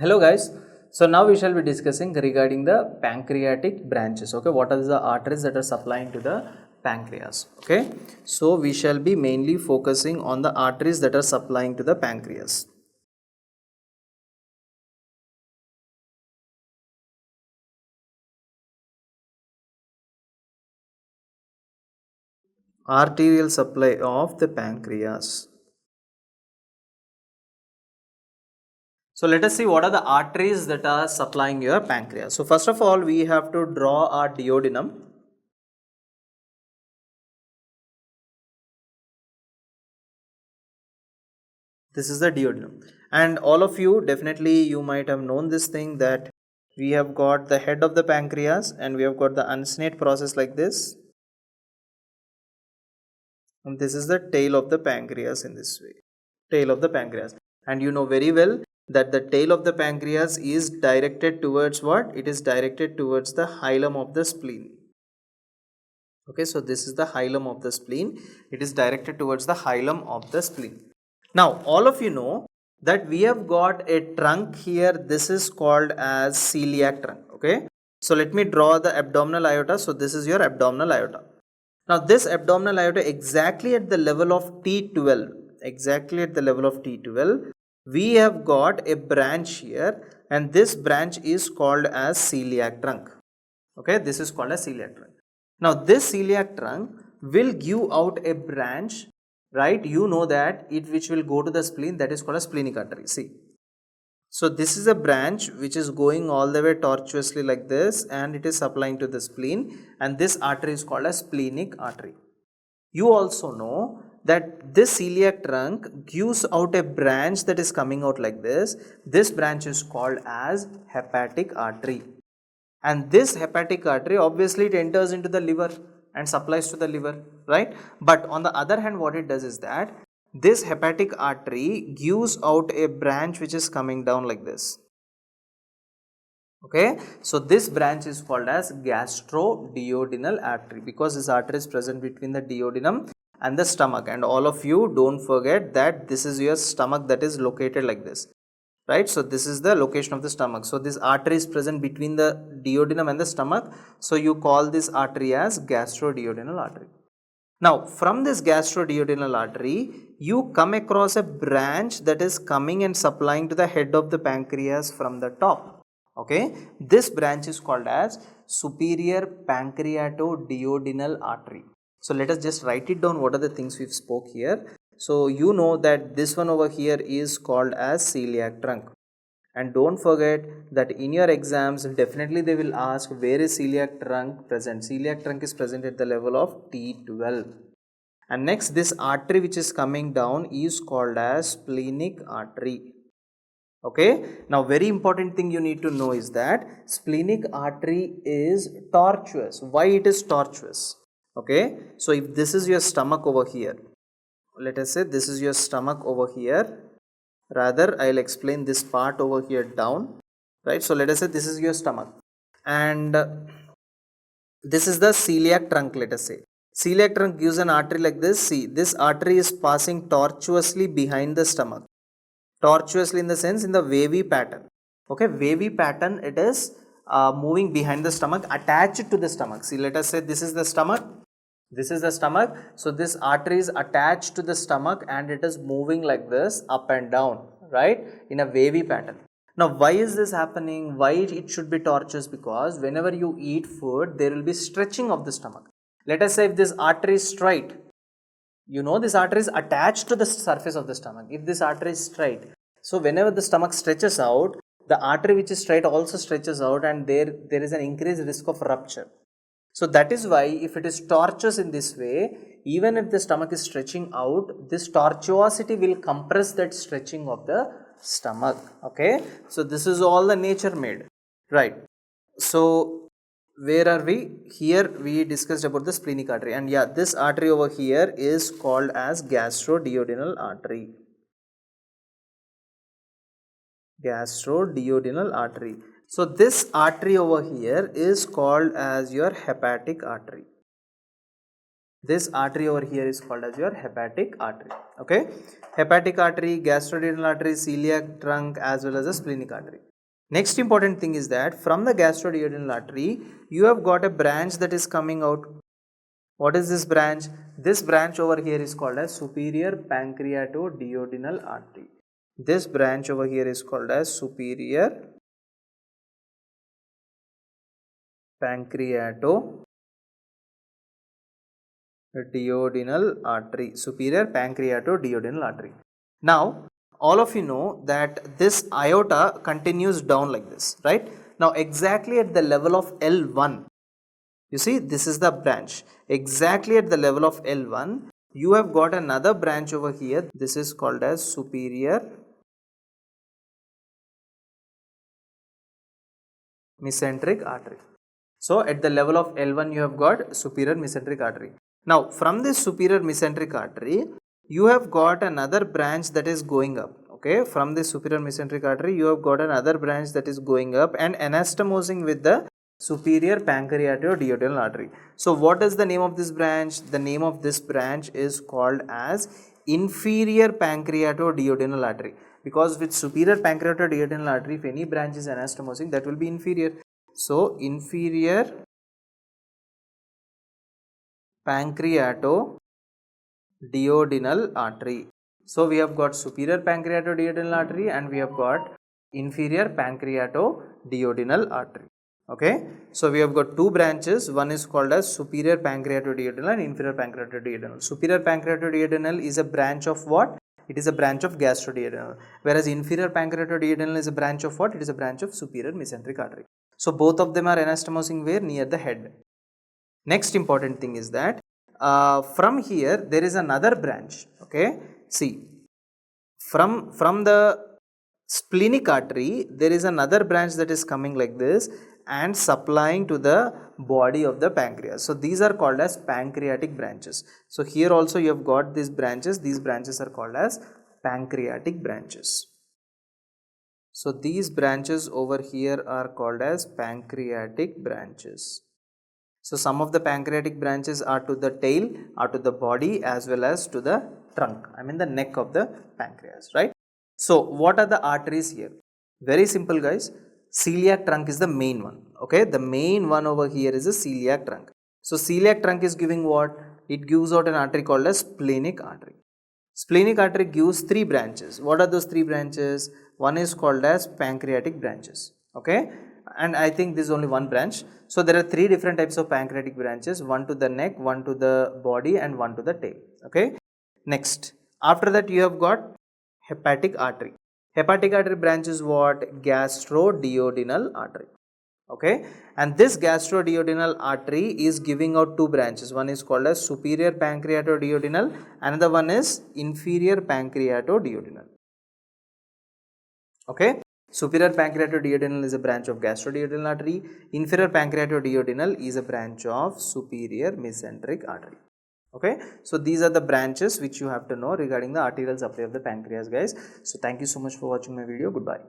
Hello guys, so now we shall be discussing regarding the pancreatic branches. Okay, what are the arteries that are supplying to the pancreas? Okay, so we shall be mainly focusing on the arteries that are supplying to the pancreas. Arterial supply of the pancreas. So let us see what are the arteries that are supplying your pancreas. So first of all, we have to draw our duodenum. This is the duodenum, and all of you definitely you might have known this thing that we have got the head of the pancreas and we have got the uncinate process like this, and this is the tail of the pancreas in this way, tail of the pancreas. And you know very well that the tail of the pancreas is directed towards what? It is directed towards the hilum of the spleen. Okay, so this is the hilum of the spleen. It is directed towards the hilum of the spleen. Now all of you know that we have got a trunk here. This is called as celiac trunk. Okay, so let me draw the abdominal aorta. So this is your abdominal aorta. Now this abdominal aorta exactly at the level of T12, exactly at the level of T12, we have got a branch here, and this branch is called as celiac trunk. Okay, this is called as celiac trunk. Now this celiac trunk will give out a branch, right? You know that it which will go to the spleen, that is called a splenic artery. See, so this is a branch which is going all the way tortuously like this, and it is supplying to the spleen, and this artery is called a splenic artery. You also know that this celiac trunk gives out a branch that is coming out like this. This branch is called as hepatic artery, and this hepatic artery obviously it enters into the liver and supplies to the liver, right? But on the other hand, what it does is that this hepatic artery gives out a branch which is coming down like this. Okay, so this branch is called as gastroduodenal artery, because this artery is present between the duodenum and the stomach. And all of you don't forget that this is your stomach that is located like this, right? So this is the location of the stomach. So this artery is present between the duodenum and the stomach, so you call this artery as gastroduodenal artery. Now from this gastroduodenal artery you come across a branch that is coming and supplying to the head of the pancreas from the top. Okay, this branch is called as superior pancreatoduodenal artery. So let us just write it down, what are the things we've spoke here. So you know that this one over here is called as celiac trunk. And don't forget that in your exams definitely they will ask where is celiac trunk present. Celiac trunk is present at the level of T12. And next, this artery which is coming down is called as splenic artery. Okay, now very important thing you need to know is that splenic artery is tortuous. Why it is tortuous? Okay, so if this is your stomach over here, let us say this is your stomach over here, rather I'll explain this part over here down, right? So let us say this is your stomach, and this is the celiac trunk. Let us say celiac trunk gives an artery like this. See, this artery is passing tortuously behind the stomach. Tortuously in the sense in the wavy pattern. Okay, wavy pattern, it is moving behind the stomach, attached to the stomach. See, let us say this is the stomach, this is the stomach. So this artery is attached to the stomach and it is moving like this up and down, right, in a wavy pattern. Now why is this happening? Why it should be tortuous? Because whenever you eat food there will be stretching of the stomach. Let us say if this artery is straight, you know this artery is attached to the surface of the stomach. If this artery is straight, so whenever the stomach stretches out, the artery which is straight also stretches out, and there is an increased risk of rupture. So that is why if it is tortuous in this way, even if the stomach is stretching out, this tortuosity will compress that stretching of the stomach. Okay, so this is all the nature made, right? So where are we? Here we discussed about the splenic artery, and yeah, this artery over here is called as gastroduodenal artery. Gastroduodenal artery. So this artery over here is called as your hepatic artery. This artery over here is called as your hepatic artery. Okay, hepatic artery, gastroduodenal artery, celiac trunk, as well as the splenic artery. Next important thing is that from the gastroduodenal artery, you have got a branch that is coming out. What is this branch? This branch over here is called as superior pancreatoduodenal artery. This branch over here is called as superior pancreatoduodenal artery. Superior pancreatoduodenal artery. Now, all of you know that this aorta continues down like this, right? Now, exactly at the level of L1, you see, this is the branch. Exactly at the level of L1, you have got another branch over here. This is called as superior mesenteric artery. So, at the level of L1, you have got superior mesenteric artery. Now, from this superior mesenteric artery, you have got another branch that is going up. Okay, from this superior mesenteric artery, you have got another branch that is going up and anastomosing with the superior pancreatoduodenal artery. So, what is the name of this branch? The name of this branch is called as inferior pancreatoduodenal artery, because with superior pancreatoduodenal artery, if any branch is anastomosing, that will be inferior. So, inferior pancreatoduodenal artery. So, we have got superior pancreatoduodenal artery and we have got inferior pancreatoduodenal artery. Okay. So, we have got two branches. One is called as superior pancreatoduodenal and inferior pancreatoduodenal. Superior pancreatoduodenal is a branch of what? It is a branch of gastroduodenal. Whereas inferior pancreatoduodenal is a branch of what? It is a branch of superior mesenteric artery. So, both of them are anastomosing where? Near the head. Next important thing is that from here there is another branch. Okay. See, from the splenic artery there is another branch that is coming like this and supplying to the body of the pancreas. So, these are called as pancreatic branches. So, here also you have got these branches are called as pancreatic branches. So, these branches over here are called as pancreatic branches. So, some of the pancreatic branches are to the tail, are to the body as well as to the trunk, I mean the neck of the pancreas, right. So, what are the arteries here? Very simple guys, celiac trunk is the main one, okay. The main one over here is the celiac trunk. So, celiac trunk is giving what? It gives out an artery called as splenic artery. Splenic artery gives three branches. What are those three branches? One is called as pancreatic branches, okay. And I think this is only one branch. So, there are three different types of pancreatic branches, one to the neck, one to the body and one to the tail, okay. Next, after that you have got hepatic artery. Hepatic artery branch is what? Gastroduodenal artery, okay. And this gastroduodenal artery is giving out two branches. One is called as superior pancreatoduodenal, another one is inferior pancreatoduodenal, okay. Superior pancreatoduodenal is a branch of gastroduodenal artery. Inferior pancreatoduodenal is a branch of superior mesenteric artery. Okay. So, these are the branches which you have to know regarding the arterial supply of the pancreas guys. So, thank you so much for watching my video. Goodbye.